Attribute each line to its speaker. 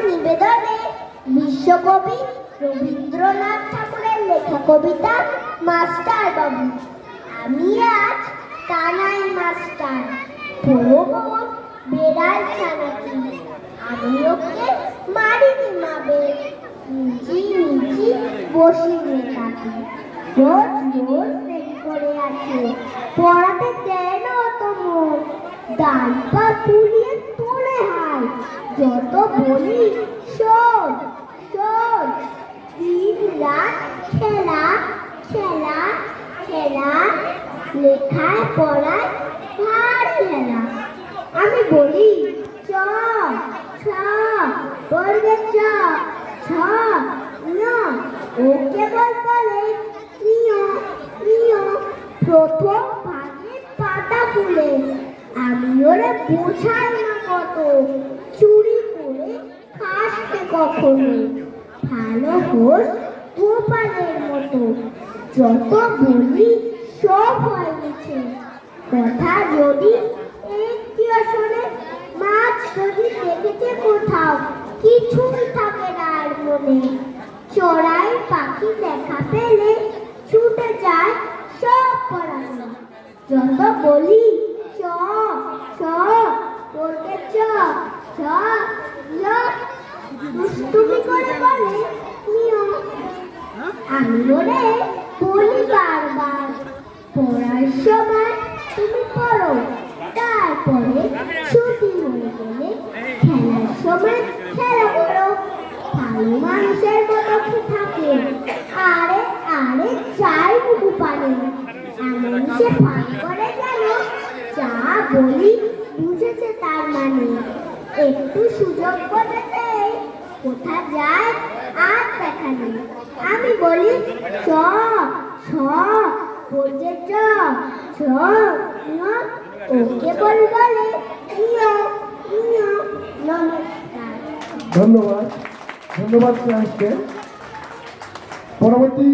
Speaker 1: নিবেদনে বিশ্বকবি রবীন্দ্রনাথ ঠাকুরের লেখা কবিতা মাস্টার বাবু। আমি আজ কানাই মাস্টার, বড় মন বেড়াল ছানাটি। আমি ওকে মারিনি মাবে, নিচি নিচি বসিয়ে থাকি। রোজ রোজ দেরি করে আসে, পড়াতে দেয় না অত মন। ডান পা তুলিয়ে তোলে হায়, যত বলি শোন শোন। দিন রাত খেলা খেলা খেলা, লেখায় পড়ায় ভারী হেলা। আমি বলি চ ছ বলবে চ ছ ন, ও কেবল বলে প্রিয় প্রিয়। প্রথম ভাগে পাতা ফুলে, আমি ওরে বোঝাই না কত। চুরি করে খাসতে কখনো, ভালো হোস গোপালের মতো। যত বলি সব হয় মিছে, কথা যদি একটিও শোনে। মাছ যদি দেখেছে কোথাও, কিছুই থাকে না আর মনে। চড়াই পাখি দেখা পেলে ছুটে যায় সব পড়াশোনা। যত বলি চ ছ বলতে চ ছ ল, দুষ্টুমি করে বলে নিও। আমি ওরে বলি বারবার, পড়ার সময় তুমি পড়ো, তারপরে ছুটি হয়ে গেলে খেলার সময় খেলা করো। ভালো মানুষের মতো কি থাকে, আরে আরে চাই মুখু পারে। এমন সে ভাগ করে যেন যা বলি বুঝেছে তার মানে। একটু সুযোগ করে দেয়, কোথা যায় আর দেখা নেই। আমি বলি চ ছ বলছে চ ছ ন, ওকে বলে নিও নিও। নমস্কার।
Speaker 2: ধন্যবাদ ধন্যবাদ ক্লাসকে। পরবর্তী